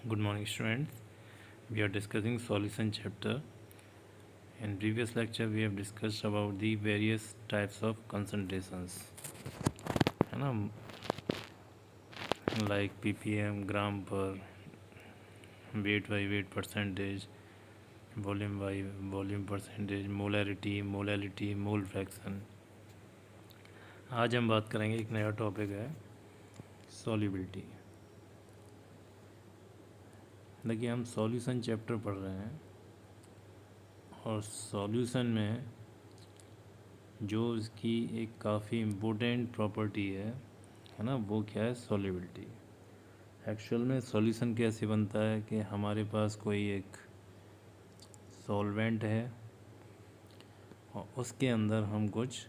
Good morning, students. We are discussing solution chapter. In previous lecture, we have discussed about the various types of concentrations, है ना, like ppm, gram per, weight by weight percentage, volume by volume percentage, molality, mole fraction. आज हम बात करेंगे, एक नया topic है solubility. देखिए, हम सॉल्यूशन चैप्टर पढ़ रहे हैं और सॉल्यूशन में जो इसकी एक काफ़ी इम्पोर्टेंट प्रॉपर्टी है ना, वो क्या है? सॉल्युबिलिटी. एक्चुअल में सॉल्यूशन कैसे बनता है कि हमारे पास कोई एक सॉल्वेंट है और उसके अंदर हम कुछ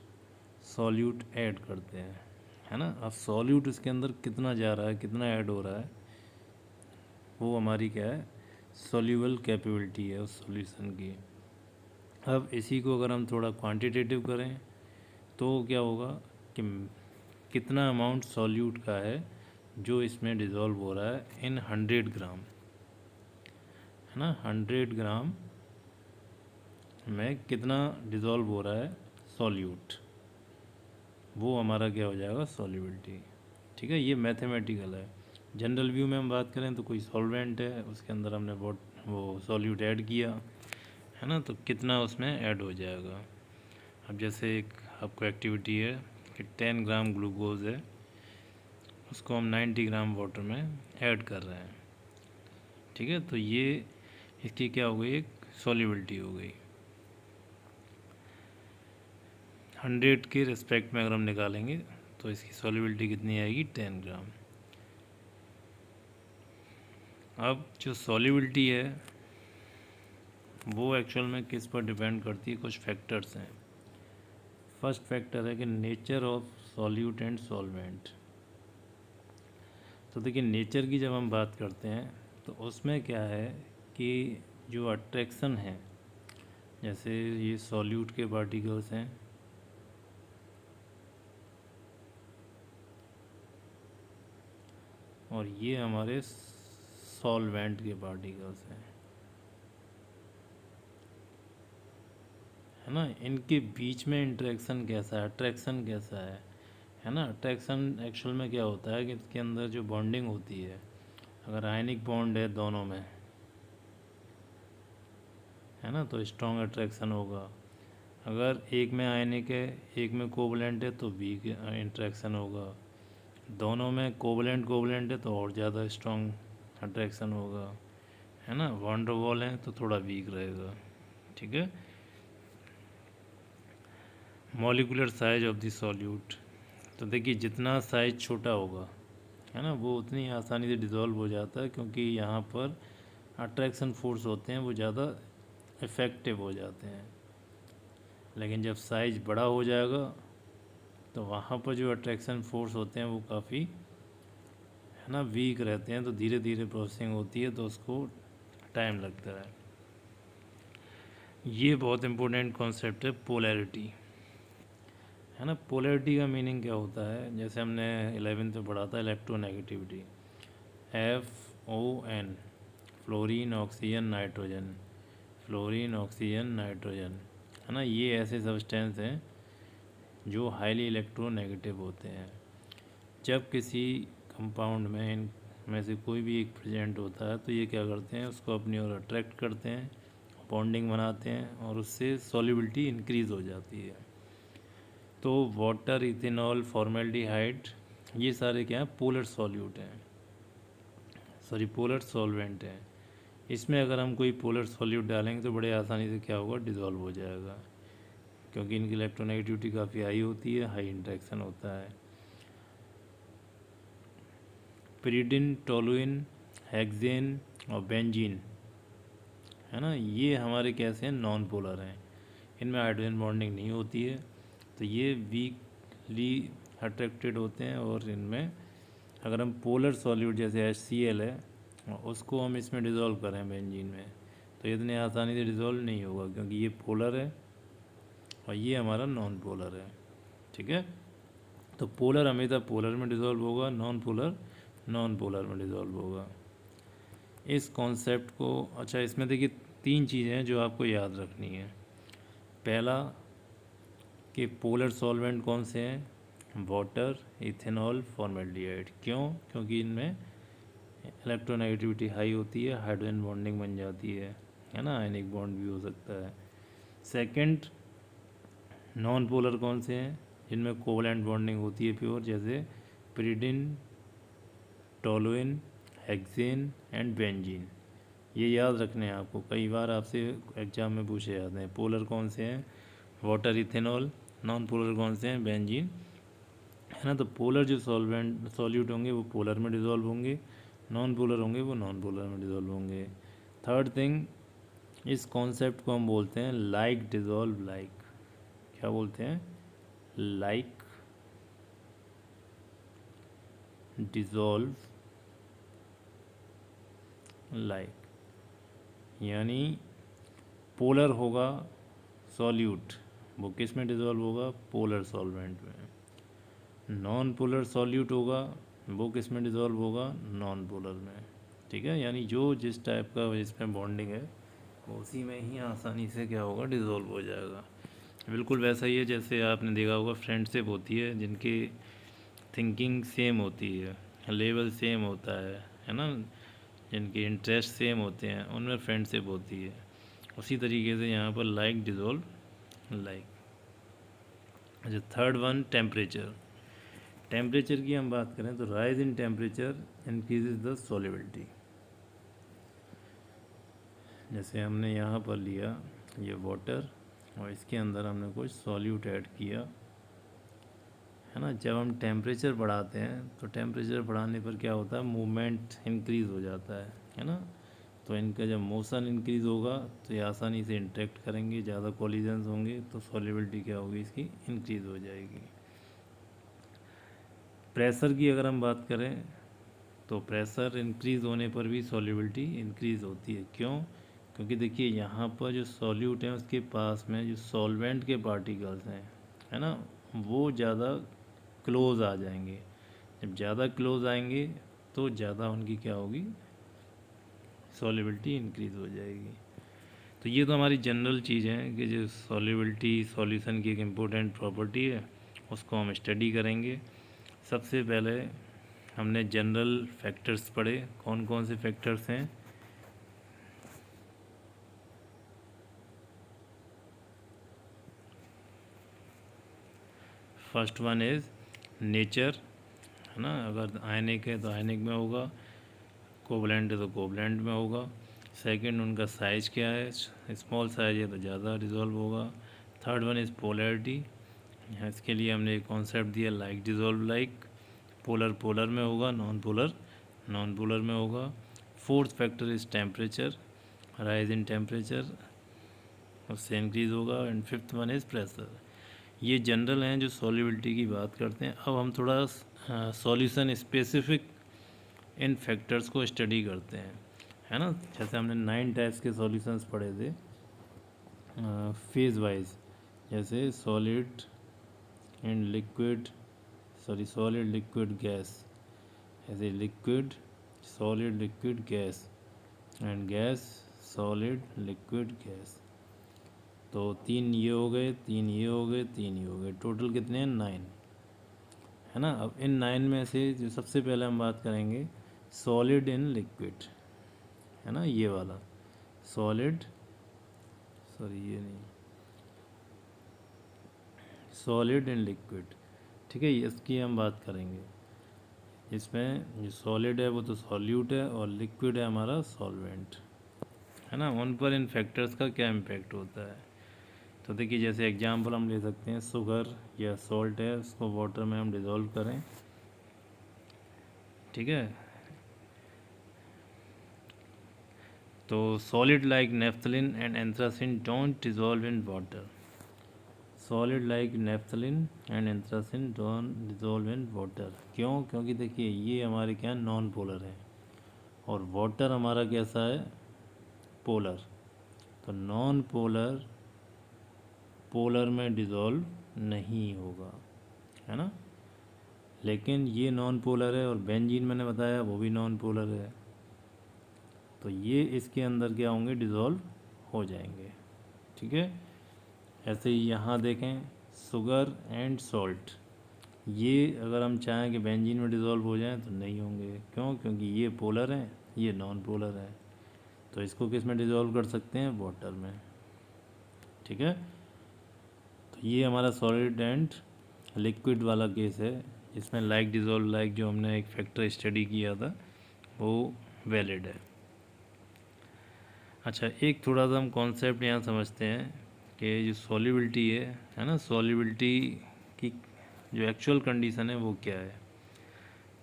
सॉल्यूट ऐड करते हैं, है ना. अब सॉल्यूट उसके अंदर कितना जा रहा है, कितना ऐड हो रहा है, वो हमारी क्या है? सॉल्यूबल कैपेबिलिटी है उस सॉल्यूशन की. अब इसी को अगर हम थोड़ा क्वांटिटेटिव करें तो क्या होगा कि कितना अमाउंट सॉल्यूट का है जो इसमें डिज़ोल्व हो रहा है इन 100 ग्राम, है ना. 100 ग्राम में कितना डिज़ोल्व हो रहा है सॉल्यूट, वो हमारा क्या हो जाएगा? सॉल्युबिलिटी. ठीक है, ये मैथमेटिकल है. जनरल व्यू में हम बात करें तो कोई सॉल्वेंट है, उसके अंदर हमने वो सॉल्यूट ऐड किया, है ना, तो कितना उसमें ऐड हो जाएगा. अब जैसे एक आपको एक्टिविटी है कि 10 ग्राम ग्लूकोज है, उसको हम 90 ग्राम वाटर में ऐड कर रहे हैं. ठीक है, तो ये इसकी क्या हो गई? एक सॉल्युबिलिटी हो गई. 100 के रिस्पेक्ट में अगर हम निकालेंगे तो इसकी सॉल्युबिलिटी कितनी आएगी? 10 ग्राम. अब जो सॉल्युबिलिटी है वो एक्चुअल में किस पर डिपेंड करती है? कुछ फैक्टर्स हैं. फर्स्ट फैक्टर है कि nature of solute and solvent. तो देखिए, नेचर की जब हम बात करते हैं तो उसमें क्या है कि जो अट्रैक्शन है, जैसे ये सॉल्यूट के पार्टिकल्स हैं और ये हमारे सॉल्वेंट के पार्टिकल्स हैं, है ना. इनके बीच में इंटरेक्शन कैसा है, अट्रैक्शन कैसा है ना. अट्रैक्शन एक्चुअल में क्या होता है कि इसके अंदर जो बॉन्डिंग होती है, अगर आयनिक बॉन्ड है दोनों में, है ना, तो स्ट्रॉन्ग अट्रैक्शन होगा. अगर एक में आयनिक है, एक में कोवलेंट है, तो वीक इंट्रैक्शन होगा. दोनों में कोवलेंट कोवलेंट है तो और ज़्यादा स्ट्रॉन्ग अट्रैक्शन होगा, है ना. वॉन डर वॉल है तो थोड़ा वीक रहेगा. ठीक है. Molecular size of the solute. तो देखिए, जितना साइज छोटा होगा, है ना, वो उतनी आसानी से डिज़ोल्व हो जाता है, क्योंकि यहाँ पर अट्रैक्शन फोर्स होते हैं वो ज़्यादा इफ़ेक्टिव हो जाते हैं. लेकिन जब साइज़ बड़ा हो जाएगा तो वहाँ पर जो अट्रैक्शन फोर्स होते हैं वो काफ़ी, है ना, वीक रहते हैं, तो धीरे धीरे प्रोसेसिंग होती है तो उसको टाइम लगता है. ये बहुत इम्पोर्टेंट कॉन्सेप्ट है पोलैरिटी, है ना. पोलैरिटी का मीनिंग क्या होता है? जैसे हमने 11th में पढ़ा था electronegativity. FON, fluorine oxygen nitrogen, fluorine oxygen nitrogen, है ना. ये ऐसे सब्सटेंस हैं जो हाईली इलेक्ट्रोनेगेटिव होते हैं. जब किसी कंपाउंड में इनमें से कोई भी एक प्रेजेंट होता है तो ये क्या करते हैं? उसको अपनी ओर अट्रैक्ट करते हैं, बॉन्डिंग बनाते हैं और उससे सॉल्युबिलिटी इंक्रीज़ हो जाती है. तो वाटर, इथेनॉल, फॉर्मेल्डिहाइड, ये सारे क्या हैं? पोलर सॉल्यूट हैं, सॉरी पोलर सॉल्वेंट हैं. इसमें अगर हम कोई पोलर सॉल्यूट डालेंगे तो बड़े आसानी से क्या होगा? डिज़ोल्व हो जाएगा, क्योंकि इनकी इलेक्ट्रोनेगेटिविटी काफ़ी हाई होती है, हाई इंट्रैक्शन होता है. पिरिडिन, टोलुइन, हेक्सेन और बेंजीन, है ना, ये हमारे कैसे हैं? नॉन पोलर हैं. इनमें हाइड्रोजन बॉन्डिंग नहीं होती है, तो ये वीकली अट्रैक्टेड होते हैं. और इनमें अगर हम पोलर सॉल्यूट जैसे HCl है, उसको हम इसमें डिज़ोल्व करें बेंजीन में, तो इतने आसानी से डिज़ोल्व नहीं होगा, क्योंकि ये पोलर है और ये हमारा नॉन पोलर है. ठीक है, तो पोलर हमेशा पोलर में डिज़ोल्व होगा, नॉन पोलर नॉन पोलर में डिज़ोल्व होगा. इस कॉन्सेप्ट को, अच्छा इसमें देखिए 3 चीज़ें हैं जो आपको याद रखनी है। पहला कि पोलर सॉल्वेंट कौन से हैं, वाटर, इथेनॉल, फॉर्मेल्डिहाइड। क्यों? क्योंकि इनमें इलेक्ट्रोनेगेटिविटी हाई होती है, हाइड्रोजन बॉन्डिंग बन जाती है ना, आयनिक बॉन्ड भी हो सकता है। सेकंड, नॉन पोलर कौन से हैं, जिनमें कोवलेंट बॉन्डिंग होती है प्योर, जैसे pyridine, toluene, hexane and benzene. ये याद रखने हैं आपको, कई बार आपसे एग्जाम में पूछे जाते हैं। पोलर कौन से हैं, वाटर, इथेनॉल। नॉन पोलर कौन से हैं, बेंजीन, है ना। तो पोलर जो सॉल्वेंट सॉल्यूट होंगे वो पोलर में डिज़ोल्व होंगे, नॉन पोलर होंगे वो नॉन पोलर में डिज़ोल्व होंगे। थर्ड थिंग, इस कॉन्सेप्ट को हम बोलते हैं लाइक डिज़ोल्व लाइक। क्या बोलते हैं, लाइक डिज़ोल्व लाइक, यानी पोलर होगा सॉल्यूट, वो किस में डिज़ोल्व होगा, पोलर सॉल्वेंट में। नॉन पोलर सॉल्यूट होगा, वो किस में डिज़ोल्व होगा, नॉन पोलर में। ठीक है, यानी जो जिस टाइप का जिसमें बॉन्डिंग है वो उसी में ही आसानी से क्या होगा, डिज़ोल्व हो जाएगा। बिल्कुल वैसा ही है जैसे आपने देखा होगा फ्रेंडशिप होती है, जिनकी थिंकिंग सेम होती है, लेवल सेम होता है ना, जिनके इंटरेस्ट सेम होते हैं उनमें फ्रेंडशिप होती है। उसी तरीके से यहाँ पर लाइक डिज़ोल्व लाइक। अच्छा, थर्ड वन, टेम्परेचर। टेम्परेचर की हम बात करें तो rise in temperature increases the solubility. जैसे हमने यहाँ पर लिया ये वाटर और इसके अंदर हमने कुछ सॉल्यूट ऐड किया, है ना। जब हम टेम्परेचर बढ़ाते हैं तो टेम्परेचर बढ़ाने पर क्या होता है, मूवमेंट इंक्रीज़ हो जाता है ना। तो इनका जब मोशन इंक्रीज़ होगा तो ये आसानी से इंटरेक्ट करेंगे, ज़्यादा कोलिजन्स होंगे तो सॉल्युबिलिटी क्या होगी, इसकी इंक्रीज़ हो जाएगी। प्रेशर की अगर हम बात करें तो प्रेशर इंक्रीज़ होने पर भी सॉल्युबिलिटी इंक्रीज़ होती है। क्यों? क्योंकि देखिए यहाँ पर जो सॉल्यूट है उसके पास में जो सॉल्वेंट के पार्टिकल्स हैं, है ना, वो ज़्यादा क्लोज आ जाएंगे। जब ज़्यादा क्लोज आएंगे तो ज़्यादा उनकी क्या होगी, सॉल्युबिलिटी इंक्रीज़ हो जाएगी। तो ये तो हमारी जनरल चीज़ है कि जो सॉल्युबिलिटी सॉल्यूशन की एक इम्पोर्टेंट प्रॉपर्टी है, उसको हम स्टडी करेंगे। सबसे पहले हमने जनरल फैक्टर्स पढ़े, कौन कौन से फैक्टर्स हैं। फर्स्ट वन इज़ नेचर, है ना, अगर आयनिक है तो आयनिक में होगा, कोवलेंट है तो कोवलेंट में होगा। सेकंड, उनका साइज़ क्या है, स्मॉल साइज है तो ज़्यादा डिज़ोल्व होगा। थर्ड वन इज़ पोलैरिटी, इसके लिए हमने एक कॉन्सेप्ट दिया like dissolve like, polar polar में होगा, नॉन पोलर नॉन पोलर में होगा। Fourth factor is temperature, rise in temperature उससे इंक्रीज़ होगा। And fifth one is pressure. ये जनरल हैं जो सॉल्युबिलिटी की बात करते हैं। अब हम थोड़ा सॉल्यूशन स्पेसिफिक इन फैक्टर्स को स्टडी करते हैं, है ना। जैसे हमने 9 टाइप्स के सॉल्यूशंस पढ़े थे फेज वाइज, जैसे solid and liquid, sorry solid liquid gas, ऐसे liquid solid liquid gas and gas solid liquid gas. तो 3 ये हो गए, 3 ये हो गए, 3 ये हो गए, टोटल कितने हैं, 9, है ना। अब इन 9 में से जो सबसे पहले हम बात करेंगे सॉलिड इन लिक्विड, है ना, ये वाला सॉलिड, सॉरी ये नहीं, सॉलिड इन लिक्विड। ठीक है, इसकी हम बात करेंगे। इसमें जो सॉलिड है वो तो सॉल्यूट है और लिक्विड है हमारा सॉल्वेंट, है ना। उन पर इन फैक्टर्स का क्या इम्पैक्ट होता है। तो देखिए जैसे एग्जांपल हम ले सकते हैं, शुगर या सॉल्ट है उसको वाटर में हम डिज़ोल्व करें, ठीक है, तो solid like naphthalene and anthracene don't dissolve in water. Solid like naphthalene and anthracene don't dissolve in water. क्यों? क्योंकि देखिए ये हमारे क्या नॉन पोलर है और वाटर हमारा कैसा है, पोलर। तो नॉन पोलर पोलर में डिज़ोल्व नहीं होगा, है ना। लेकिन ये नॉन पोलर है और बेंजीन मैंने बताया वो भी नॉन पोलर है। तो ये इसके अंदर क्या होंगे, डिज़ोल्व हो जाएंगे। ठीक है, ऐसे ही यहाँ देखें शुगर एंड सॉल्ट, ये अगर हम चाहें कि बेंजीन में डिज़ोल्व हो जाएं तो नहीं होंगे। क्यों? क्योंकि ये पोलर हैं, ये नॉन पोलर है। तो इसको किस में डिज़ोल्व कर सकते हैं, वाटर में। ठीक है, तो ये हमारा सॉलिड एंड लिक्विड वाला केस है, जिसमें लाइक डिज़ोल्व लाइक जो हमने एक फैक्टर स्टडी किया था वो वैलिड है। अच्छा, एक थोड़ा सा हम कॉन्सेप्ट यहाँ समझते हैं कि जो सॉल्युबिलिटी है ना, सॉल्युबिलिटी की जो एक्चुअल कंडीशन है वो क्या है।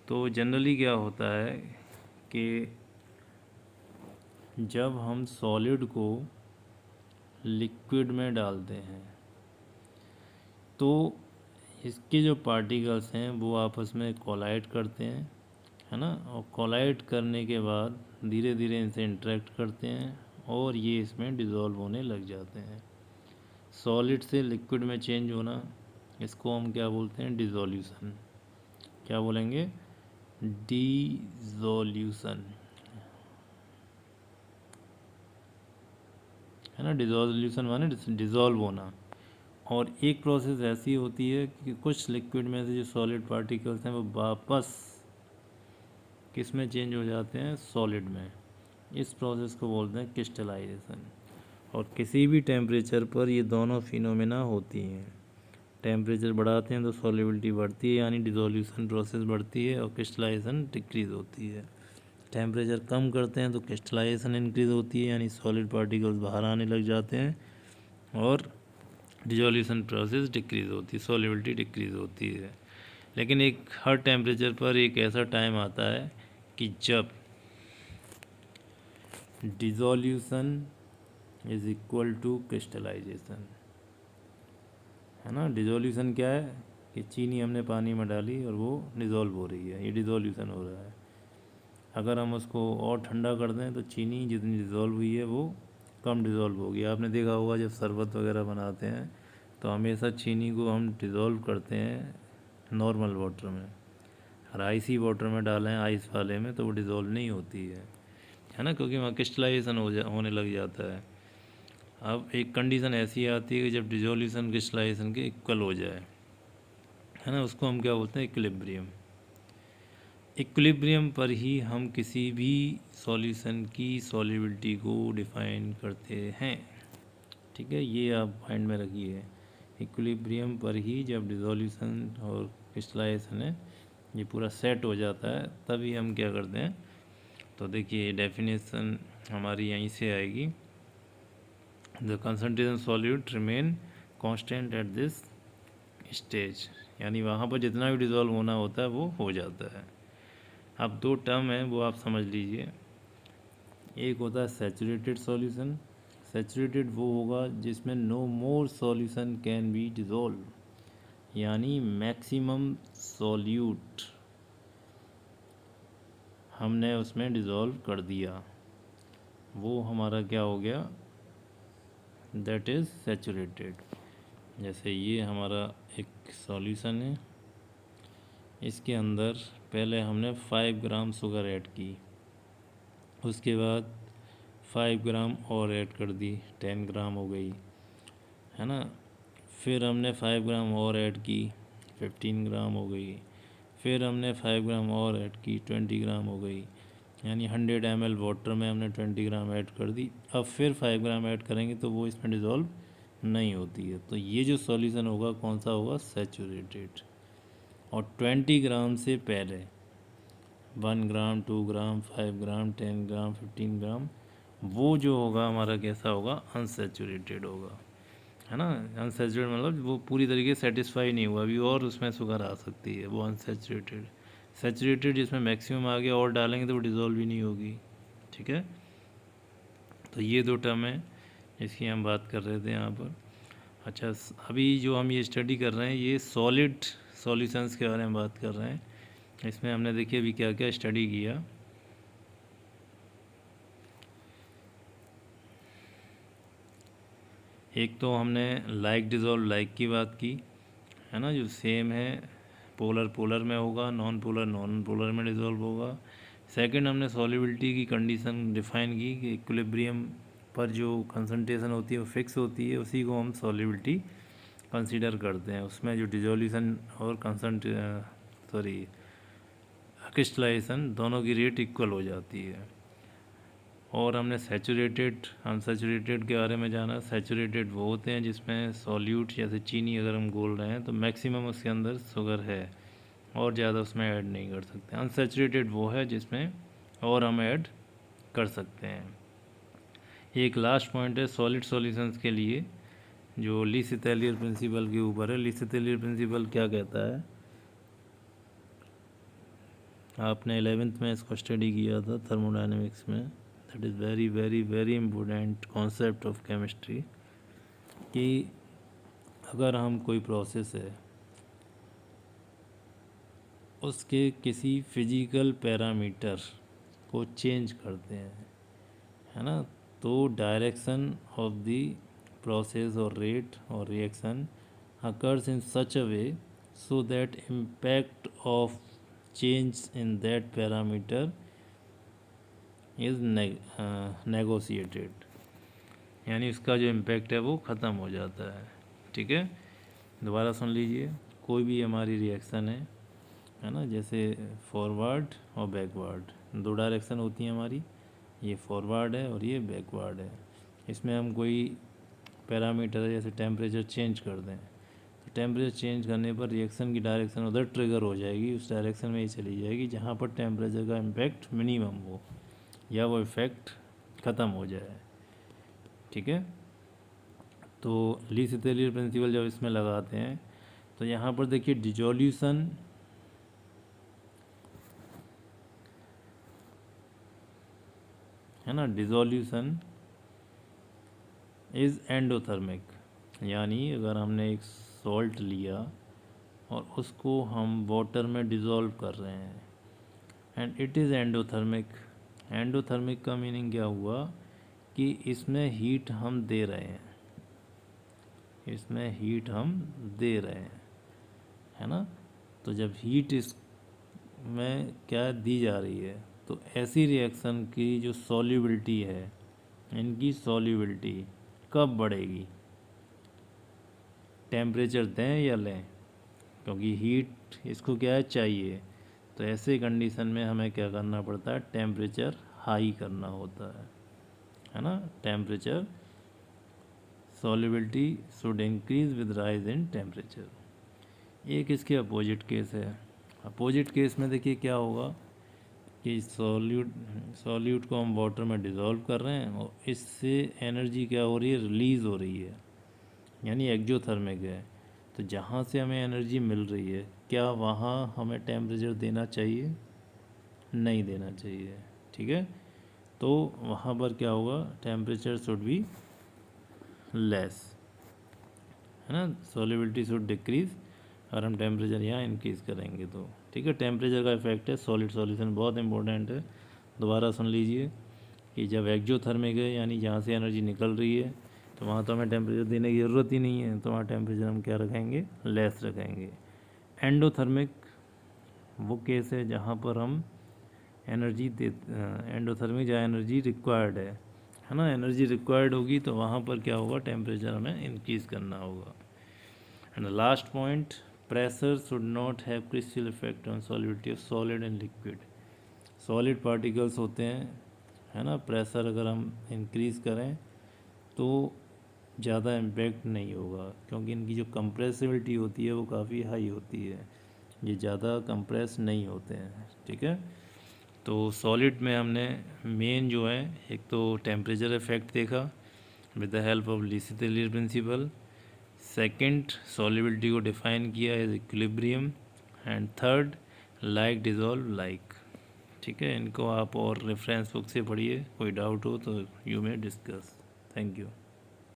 तो जनरली क्या होता है कि जब हम सॉलिड को लिक्विड में डालते हैं तो इसके जो पार्टिकल्स हैं वो आपस में कोलाइड करते हैं, है ना, और कोलाइड करने के बाद धीरे धीरे इनसे इंटरेक्ट करते हैं और ये इसमें डिज़ोल्व होने लग जाते हैं। सॉलिड से लिक्विड में चेंज होना, इसको हम क्या बोलते हैं, डिज़ोल्यूशन। क्या बोलेंगे, डिज़ोल्यूशन, है ना। डिज़ोल्यूशन माने डिज़ोल्व होना। और एक प्रोसेस ऐसी होती है कि कुछ लिक्विड में से जो सॉलिड पार्टिकल्स हैं वो वापस किस में चेंज हो जाते हैं, सॉलिड में। इस प्रोसेस को बोलते हैं क्रिस्टलाइजेशन। और किसी भी टेम्परेचर पर ये दोनों फिनोमेना होती हैं। टेम्परेचर बढ़ाते हैं तो सॉल्युबिलिटी बढ़ती है यानी डिज़ोल्यूशन प्रोसेस बढ़ती है और क्रिस्टलाइजेशन डिक्रीज़ होती है। टेम्परेचर कम करते हैं तो क्रिस्टलाइजेशन इंक्रीज़ होती है यानी सॉलिड पार्टिकल्स बाहर आने लग जाते हैं और डिज़ोल्यूशन प्रोसेस डिक्रीज़ होती है, सॉल्युबिलिटी डिक्रीज़ होती है। लेकिन एक हर टेम्परेचर पर एक ऐसा टाइम आता है कि जब डिज़ोल्यूशन इज़ इक्वल टू क्रिस्टलाइजेशन, है ना। डिज़ोल्यूशन क्या है कि चीनी हमने पानी में डाली और वो डिज़ोल्व हो रही है, ये डिज़ोल्यूशन हो रहा है। अगर हम उसको और ठंडा कर दें तो चीनी जितनी डिज़ोल्व हुई है वो कम डिज़ोल्व होगी। आपने देखा होगा जब शरबत वगैरह बनाते हैं तो हमेशा चीनी को हम डिज़ोल्व करते हैं नॉर्मल वाटर में, और आइसी वाटर में डालें आइस वाले में तो वो डिज़ोल्व नहीं होती है ना, क्योंकि वहाँ क्रिस्टलाइजेशन होने लग जाता है। अब एक कंडीशन ऐसी आती है कि जब डिज़ोल्यूशन क्रिस्टलाइजेशन के इक्वल हो जाए, है ना, उसको हम क्या बोलते हैं, इक्विलिब्रियम। इक्विलिब्रियम पर ही हम किसी भी सॉल्यूशन की सॉल्युबिलिटी को डिफाइन करते हैं। ठीक है, ये आप माइंड में रखिए। इक्विलिब्रियम पर ही जब डिज़ोल्यूशन और क्रिस्टलाइजेशन है ये पूरा सेट हो जाता है तभी हम क्या करते हैं। तो देखिए डेफिनेशन हमारी यहीं से आएगी, the concentration solute remain constant at this stage, यानी वहाँ पर जितना भी डिज़ोल्व होना होता है वो हो जाता है। अब दो टर्म है वो आप समझ लीजिए। एक होता है सैचुरेटेड सॉल्यूशन। सैचुरेटेड वो होगा जिसमें no more solution can be dissolve, यानी मैक्सिमम सॉल्यूट हमने उसमें डिज़ोल्व कर दिया, वो हमारा क्या हो गया, दैट इज़ सैचुरेटेड। जैसे ये हमारा एक सॉल्यूशन है, इसके अंदर पहले हमने 5 ग्राम शुगर ऐड की, उसके बाद 5 ग्राम और ऐड कर दी, 10 ग्राम हो गई, है ना। फिर हमने 5 ग्राम और ऐड की, 15 ग्राम हो गई। फिर हमने 5 ग्राम और ऐड की, 20 ग्राम हो गई, यानी 100 ml वाटर में हमने 20 ग्राम ऐड कर दी। अब फिर 5 ग्राम ऐड करेंगे तो वो इसमें डिज़ोल्व नहीं होती है। तो ये जो सॉल्यूशन होगा कौन सा होगा, सैचुरेटेड। और 20 ग्राम से पहले 1 ग्राम, 2 ग्राम, 5 ग्राम, 10 ग्राम, 15 ग्राम, वो जो होगा हमारा कैसा होगा, अनसैचुरेटेड होगा, है ना। अनसैचुरेटेड मतलब वो पूरी तरीके से सेटिस्फाई नहीं हुआ, अभी और उसमें शुगर आ सकती है, वो अनसैचुरेटेड। सैचुरेटेड जिसमें मैक्सिमम आ गया और डालेंगे तो वो डिज़ोल्व ही नहीं होगी। ठीक है, तो ये दो टर्म है इसकी हम बात कर रहे थे यहाँ पर। अच्छा, अभी जो हम ये स्टडी कर रहे हैं ये सॉलिड सॉल्यूशंस के बारे में बात कर रहे हैं। इसमें हमने देखिए अभी क्या क्या स्टडी किया। एक तो हमने लाइक डिज़ोल्व लाइक की बात की, है ना, जो सेम है पोलर पोलर में होगा, नॉन पोलर नॉन पोलर में डिज़ोल्व होगा। सेकंड, हमने सॉल्युबिलिटी की कंडीशन डिफाइन की कि इक्विलिब्रियम पर जो कंसंट्रेशन होती है वो फिक्स होती है, उसी को हम सॉल्युबिलिटी कंसीडर करते हैं। उसमें जो डिजोल्यूशन और क्रिस्टलाइजेशन दोनों की रेट इक्वल हो जाती है। और हमने सैचुरेटेड, अनसैचुरेटेड के बारे में जाना। सैचुरेटेड वो होते हैं जिसमें सॉल्यूट जैसे चीनी अगर हम घोल रहे हैं तो मैक्सिमम उसके अंदर शुगर है और ज़्यादा उसमें ऐड नहीं कर सकते। अनसैचुरेटेड वो है जिसमें और हम ऐड कर सकते हैं। एक लास्ट पॉइंट है सॉलिड सॉल्यूशंस के लिए जो ली सितेलियर प्रिंसिपल के ऊपर है। ली सितेलियर प्रिंसिपल क्या कहता है, आपने 11th में इसको स्टडी किया था थर्मोडायनेमिक्स में। That is very very very important concept of chemistry कि अगर हम कोई प्रोसेस है उसके किसी फिजिकल पैरामीटर को चेंज करते हैं, है ना, तो डायरेक्शन ऑफ द प्रोसेस और रेट और reaction occurs in such a way so that impact of change in that parameter is negotiated, यानी उसका जो इम्पैक्ट है वो ख़त्म हो जाता है। ठीक है, दोबारा सुन लीजिए। कोई भी हमारी रिएक्शन है ना, जैसे फॉरवर्ड और बैकवर्ड दो डायरेक्शन होती हैं हमारी, ये फॉरवर्ड है और ये बैकवर्ड है। इसमें हम कोई पैरामीटर है जैसे टेम्परेचर चेंज कर दें तो टेम्परेचर चेंज करने पर रिएक्शन की डायरेक्शन उधर ट्रिगर हो जाएगी, उस डायरेक्शन में ही चली जाएगी जहाँ पर टेम्परेचर का इम्पैक्ट मिनिमम हो या वो इफ़ेक्ट ख़त्म हो जाए। ठीक है, तो ली सितेलियर प्रिंसिपल जब इसमें लगाते हैं तो यहाँ पर देखिए डिजोल्यूशन है ना, डिजोल्यूशन इज़ एंडोथर्मिक, यानी अगर हमने एक सॉल्ट लिया और उसको हम वाटर में डिज़ोल्व कर रहे हैं and it is endothermic. Endothermic का मीनिंग क्या हुआ कि इसमें हीट हम दे रहे हैं, इसमें हीट हम दे रहे हैं, है ना। तो जब हीट इसमें क्या दी जा रही है तो ऐसी रिएक्शन की जो सॉल्युबिलिटी है, इनकी सॉल्युबिलिटी कब बढ़ेगी, टेम्परेचर दें या लें, क्योंकि हीट इसको क्या है चाहिए। तो ऐसे कंडीशन में हमें क्या करना पड़ता है, टेम्परेचर हाई करना होता है ना। Temperature solubility should increase with rise in temperature. एक इसके अपोजिट केस है। अपोजिट केस में देखिए क्या होगा कि सॉल्यूट को हम वाटर में डिज़ोल्व कर रहे हैं और इससे एनर्जी क्या हो रही है, रिलीज़ हो रही है, यानी एक्जोथर्मिक है। तो जहाँ से हमें एनर्जी मिल रही है क्या वहाँ हमें टेम्परेचर देना चाहिए, नहीं देना चाहिए। ठीक है, तो वहाँ पर क्या होगा, टेम्परेचर शुड बी लेस, है ना, सॉल्युबिलिटी शुड डिक्रीज अगर हम टेम्परेचर यहाँ इंक्रीज़ करेंगे तो। ठीक है, टेम्परेचर का इफेक्ट है सॉलिड सॉल्यूशन, बहुत इंपॉर्टेंट है। दोबारा सुन लीजिए कि जब एक्जोथर्मिक है यानी जहाँ से एनर्जी निकल रही है तो वहाँ तो हमें टेम्परेचर देने की ज़रूरत ही नहीं है, तो वहाँ टेम्परेचर हम क्या रखेंगे, लेस रखेंगे। एंडोथर्मिक वो केस है जहाँ पर हम एनर्जी दे, एंडोथर्मिक जहाँ एनर्जी रिक्वायर्ड है ना, एनर्जी रिक्वायर्ड होगी तो वहाँ पर क्या होगा, टेम्परेचर हमें इंक्रीज़ करना होगा। And last point, pressure should not have critical effect on solubility of solid and liquid। Solid particles होते हैं, है ना, प्रेशर अगर हम इंक्रीज़ करें तो ज़्यादा इम्पैक्ट नहीं होगा क्योंकि इनकी जो कंप्रेसिबिलिटी होती है वो काफ़ी हाई होती है, ये ज़्यादा कंप्रेस नहीं होते हैं। ठीक है, तो सॉलिड में हमने मेन जो है एक तो टेम्परेचर इफेक्ट देखा with the help of Le Chatelier principle. Second, solubility को डिफाइन किया as equilibrium. And third, like dissolve like. ठीक है, इनको आप और रेफरेंस बुक से पढ़िए, कोई डाउट हो तो you may discuss. Thank you.